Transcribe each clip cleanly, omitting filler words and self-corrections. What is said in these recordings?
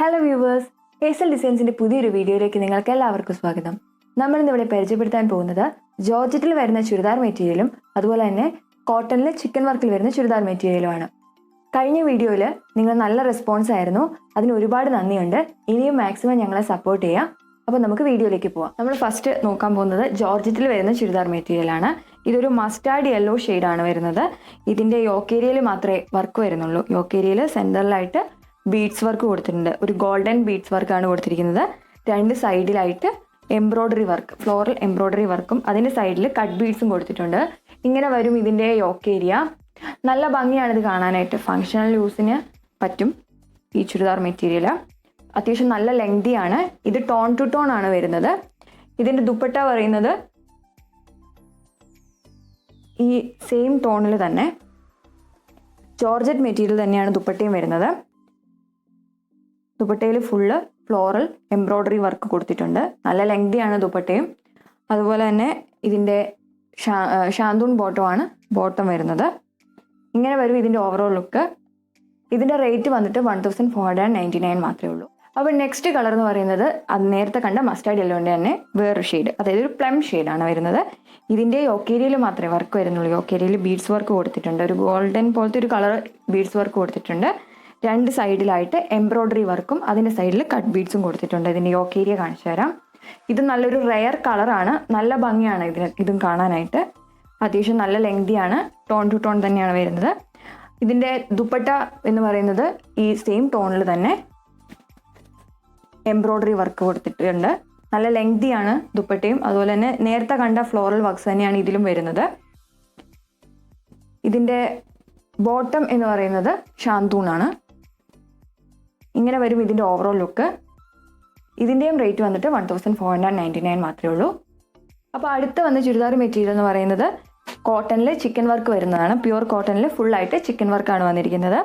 Hello viewers, Hazel Designzന്റെ പുതിയൊരു വീഡിയോയിലേക്ക് നിങ്ങൾക്ക് എല്ലാവർക്കും സ്വാഗതം. നമ്മൾ ഇന്ന് ഇവിടെ പരിചയപ്പെടുത്താൻ പോകുന്നത് ജോർജറ്റിൽ വരുന്ന ചുരിദാർ മെറ്റീരിയലും അതുപോലെ തന്നെ കോട്ടണിൽ ചിക്കൻ വർക്കിൽ വരുന്ന ചുരിദാർ മെറ്റീരിയലുമാണ്. കഴിഞ്ഞ വീഡിയോയിൽ നിങ്ങൾ നല്ല റെസ്പോൺസ് ആയിരുന്നു. അതിന് ഒരുപാട് നന്ദിയുണ്ട്. ഇനിയും മാക്സിമം ഞങ്ങളെ സപ്പോർട്ട് ചെയ്യുക. അപ്പോൾ നമുക്ക് വീഡിയോയിലേക്ക് പോവാം. നമ്മൾ ഫസ്റ്റ് നോക്കാൻ പോകുന്നത് ജോർജറ്റിൽ വരുന്ന ചുരിദാർ മെറ്റീരിയലാണ്. ഇതൊരു മസ്റ്റാർഡ് യെല്ലോ ഷെയ്ഡാണ് വരുന്നത്. ഇതിൻ്റെ യോക്ക് ഏരിയയിൽ മാത്രമേ വർക്ക് വരുന്നുള്ളൂ. യോക്ക് ഏരിയയിൽ സെൻറ്ററിലായിട്ട് ബീഡ്സ് വർക്ക് കൊടുത്തിട്ടുണ്ട്. ഒരു ഗോൾഡൻ ബീഡ്സ് വർക്കാണ് കൊടുത്തിരിക്കുന്നത്. രണ്ട് സൈഡിലായിട്ട് എംബ്രോയ്ഡറി വർക്ക്, ഫ്ലോറൽ എംബ്രോയ്ഡറി വർക്കും അതിൻ്റെ സൈഡിൽ കട്ട് ബീഡ്സും കൊടുത്തിട്ടുണ്ട്. ഇങ്ങനെ വരും ഇതിൻ്റെ യോക്ക് ഏരിയ. നല്ല ഭംഗിയാണിത് കാണാനായിട്ട്. ഫങ്ഷണൽ യൂസിന് പറ്റും ഈ ചുരിദാർ മെറ്റീരിയൽ. അത്യാവശ്യം നല്ല ലെങ്തിയാണ്. ഇത് ടോൺ ടു ടോൺ ആണ് വരുന്നത്. ഇതിൻ്റെ ദുപ്പട്ട പറയുന്നത് ഈ സെയിം ടോണിൽ തന്നെ ജോർജറ്റ് മെറ്റീരിയൽ തന്നെയാണ് ദുപ്പട്ടയും വരുന്നത്. ദുപ്പട്ടയിൽ ഫുള്ള് ഫ്ലോറൽ എംബ്രോയ്ഡറി വർക്ക് കൊടുത്തിട്ടുണ്ട്. നല്ല ലെങ്തിയാണ് ദുപ്പട്ടയും. അതുപോലെ തന്നെ ഇതിൻ്റെ ഷാന്തൂൺ ബോട്ടമാണ് ബോട്ടം വരുന്നത്. ഇങ്ങനെ വരും ഇതിൻ്റെ ഓവറോൾ ലുക്ക്. ഇതിൻ്റെ റേറ്റ് വന്നിട്ട് 1499 മാത്രമേ ഉള്ളൂ. അപ്പോൾ നെക്സ്റ്റ് കളർ എന്ന് പറയുന്നത് അത് നേരത്തെ കണ്ട മസ്റ്റാർഡ് യെല്ലോൻ്റെ തന്നെ വേറൊരു ഷെയ്ഡ്, അതായത് ഒരു പ്ലം ഷെയ്ഡാണ് വരുന്നത്. ഇതിൻ്റെ യോക്ക് ഏരിയയിൽ മാത്രമേ വർക്ക് വരുന്നുള്ളൂ. യോക്ക് ഏരിയയിൽ ബീഡ്സ് വർക്ക് കൊടുത്തിട്ടുണ്ട്. ഒരു ഗോൾഡൻ പോലത്തെ ഒരു കളർ ബീഡ്സ് വർക്ക് കൊടുത്തിട്ടുണ്ട്. രണ്ട് സൈഡിലായിട്ട് എംബ്രോയ്ഡറി വർക്കും അതിൻ്റെ സൈഡിൽ കട്ട് ബീഡ്സും കൊടുത്തിട്ടുണ്ട്. ഇതിൻ്റെ യോക്ക് ഏരിയ കാണിച്ചു തരാം. ഇത് നല്ലൊരു റെയർ കളറാണ്. നല്ല ഭംഗിയാണ് ഇതും കാണാനായിട്ട്. അത്യാവശ്യം നല്ല ലെങ്തിയാണ്. ടോൺ ടു ടോൺ തന്നെയാണ് വരുന്നത്. ഇതിൻ്റെ ദുപ്പട്ട എന്ന് പറയുന്നത് ഈ സെയിം ടോണിൽ തന്നെ എംബ്രോയ്ഡറി വർക്ക് കൊടുത്തിട്ടുണ്ട്. നല്ല ലെങ്തിയാണ് ദുപ്പട്ടയും. അതുപോലെ തന്നെ നേരത്തെ കണ്ട ഫ്ലോറൽ വർക്ക്സ് തന്നെയാണ് ഇതിലും വരുന്നത്. ഇതിൻ്റെ ബോട്ടം എന്ന് പറയുന്നത് ഷാന്തൂണാണ്. ഇങ്ങനെ വരും ഇതിൻ്റെ ഓവറോൾ ലുക്ക്. ഇതിൻ്റെയും റേറ്റ് വന്നിട്ട് 1499 മാത്രമേ ഉള്ളൂ. അപ്പോൾ അടുത്ത് വന്ന ചുരിദാർ മെറ്റീരിയൽ എന്ന് പറയുന്നത് കോട്ടണിൽ ചിക്കൻ വർക്ക് വരുന്നതാണ്. പ്യുവർ കോട്ടണിൽ ഫുള്ളായിട്ട് ചിക്കൻ വർക്കാണ് വന്നിരിക്കുന്നത്.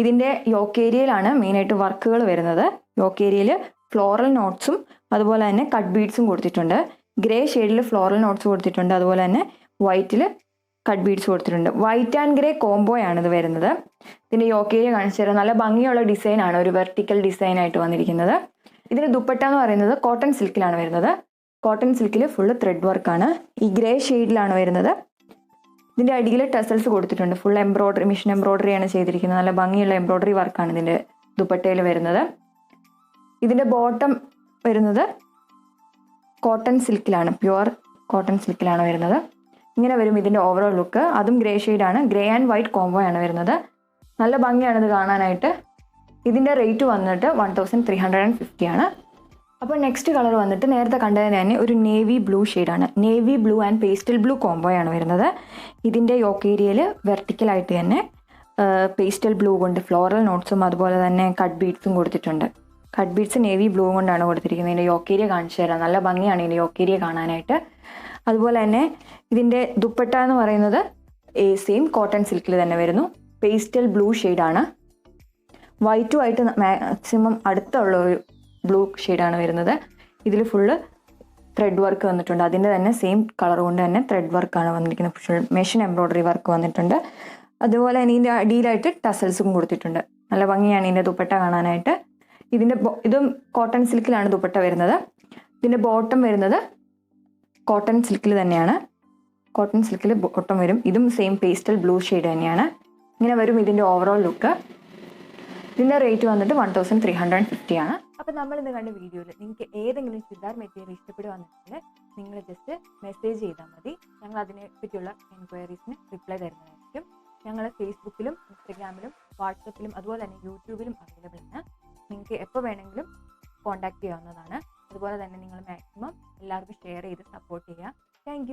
ഇതിൻ്റെ യോക്ക് ഏരിയയിലാണ് മെയിനായിട്ട് വർക്കുകൾ വരുന്നത്. യോക്ക് ഏരിയയിൽ ഫ്ലോറൽ നോട്ട്സും അതുപോലെ തന്നെ കട്ട് ബീഡ്സും കൊടുത്തിട്ടുണ്ട്. ഗ്രേ ഷെയ്ഡിൽ ഫ്ലോറൽ നോട്ട്സ് കൊടുത്തിട്ടുണ്ട്. അതുപോലെ തന്നെ വൈറ്റിൽ കട്ട് ബീഡ്സ് കൊടുത്തിട്ടുണ്ട്. വൈറ്റ് ആൻഡ് ഗ്രേ കോംബോയാണ് ഇത് വരുന്നത്. ഇതിൻ്റെ യോക്ക് ഏരിയ കാണിച്ചു തരാം. നല്ല ഭംഗിയുള്ള ഡിസൈനാണ്. ഒരു വെർട്ടിക്കൽ ഡിസൈനായിട്ട് വന്നിരിക്കുന്നത്. ഇതിൻ്റെ ദുപ്പട്ട എന്ന് പറയുന്നത് കോട്ടൺ സിൽക്കിലാണ് വരുന്നത്. കോട്ടൺ സിൽക്കിൽ ഫുള്ള് ത്രെഡ് വർക്കാണ്. ഈ ഗ്രേ ഷെയ്ഡിലാണ് വരുന്നത്. ഇതിൻ്റെ അടിയിൽ ടെസൽസ് കൊടുത്തിട്ടുണ്ട്. ഫുൾ എംബ്രോയ്ഡറി, മിഷൻ എംബ്രോയ്ഡറിയാണ് ചെയ്തിരിക്കുന്നത്. നല്ല ഭംഗിയുള്ള എംബ്രോയ്ഡറി വർക്കാണ് ഇതിൻ്റെ ദുപ്പട്ടയിൽ വരുന്നത്. ഇതിൻ്റെ ബോട്ടം വരുന്നത് കോട്ടൺ സിൽക്കിലാണ്, പ്യുവർ കോട്ടൺ സിൽക്കിലാണ് വരുന്നത്. ഇങ്ങനെ വരും ഇതിൻ്റെ ഓവറോൾ ലുക്ക്. അതും ഗ്രേ ഷെയ്ഡാണ്. ഗ്രേ ആൻഡ് വൈറ്റ് കോംബോ ആണ് വരുന്നത്. നല്ല ഭംഗിയാണ് ഇത് കാണാനായിട്ട്. ഇതിൻ്റെ റേറ്റ് വന്നിട്ട് 1350 ആണ്. അപ്പോൾ നെക്സ്റ്റ് കളർ വന്നിട്ട് നേരത്തെ കണ്ടതിന് തന്നെ ഒരു നേവി ബ്ലൂ ഷെയ്ഡാണ്. Navy blue and pastel blue കോംബോയാണ് വരുന്നത്. ഇതിൻ്റെ യോക്ക് ഏരിയയിൽ വെർട്ടിക്കലായിട്ട് തന്നെ പേസ്റ്റൽ ബ്ലൂ കൊണ്ട് ഫ്ലോറൽ നോട്ട്സും അതുപോലെ തന്നെ കട്ട് ബീഡ്സും കൊടുത്തിട്ടുണ്ട്. കട്ട് ബീഡ്സ് നേവി ബ്ലൂ കൊണ്ടാണ് കൊടുത്തിരിക്കുന്നത്. ഇതിൻ്റെ യോക്ക് ഏരിയ കാണിച്ചു തരാം. നല്ല ഭംഗിയാണ് ഇതിൻ്റെ യോക്ക് ഏരിയ കാണാനായിട്ട്. അതുപോലെ തന്നെ ഇതിൻ്റെ ദുപ്പട്ട എന്ന് പറയുന്നത് സെയിം കോട്ടൺ സിൽക്കിൽ തന്നെ വരുന്നു. പേസ്റ്റൽ ബ്ലൂ ഷെയ്ഡാണ്. വൈറ്റുമായിട്ട് മാക്സിമം അടുത്തുള്ള ഒരു ബ്ലൂ ഷെയ്ഡാണ് വരുന്നത്. ഇതിൽ ഫുള്ള് ത്രെഡ് വർക്ക് വന്നിട്ടുണ്ട്. അതിൻ്റെ തന്നെ സെയിം കളർ കൊണ്ട് തന്നെ ത്രെഡ് വർക്കാണ് വന്നിരിക്കുന്നത്. ഫുൾ മെഷീൻ എംബ്രോയ്ഡറി വർക്ക് വന്നിട്ടുണ്ട്. അതുപോലെ തന്നെ ഇതിൻ്റെ അടിയിലായിട്ട് ടസൽസും കൊടുത്തിട്ടുണ്ട്. നല്ല ഭംഗിയാണ് ഇതിൻ്റെ ദുപ്പട്ട കാണാനായിട്ട്. ഇതും കോട്ടൺ സിൽക്കിലാണ് ദുപ്പട്ട വരുന്നത്. ഇതിൻ്റെ ബോട്ടം വരുന്നത് കോട്ടൺ സിൽക്കിൽ തന്നെയാണ്. കോട്ടൺ സിൽക്കിൽ ബോട്ടം വരും. ഇതും സെയിം പേസ്റ്റൽ ബ്ലൂ ഷെയ്ഡ് തന്നെയാണ്. ഇങ്ങനെ വരും ഇതിൻ്റെ ഓവറോൾ ലുക്ക്. ഇതിൻ്റെ റേറ്റ് വന്നിട്ട് 1350 ആണ്. അപ്പോൾ നമ്മൾ ഇന്ന് കണ്ട വീഡിയോയിൽ നിങ്ങൾക്ക് ഏതെങ്കിലും ചുരിദാർ മെറ്റീരിയൽ ഇഷ്ടപ്പെടുകയാണെന്നുണ്ടെങ്കിൽ നിങ്ങൾ ജസ്റ്റ് മെസ്സേജ് ചെയ്താൽ മതി. ഞങ്ങൾ അതിനെ പറ്റിയുള്ള എൻക്വയറീസിന് റിപ്ലൈ തരുന്നതായിരിക്കും. ഞങ്ങൾ ഫേസ്ബുക്കിലും ഇൻസ്റ്റഗ്രാമിലും വാട്സപ്പിലും അതുപോലെ തന്നെ യൂട്യൂബിലും അവൈലബിൾ ആണ്. നിങ്ങൾക്ക് എപ്പോൾ വേണമെങ്കിലും കോൺടാക്ട് ചെയ്യാവുന്നതാണ്. അതുപോലെ തന്നെ നിങ്ങൾ മാക്സിമം എല്ലാവർക്കും ഷെയർ ചെയ്ത് സപ്പോർട്ട് ചെയ്യുക. താങ്ക്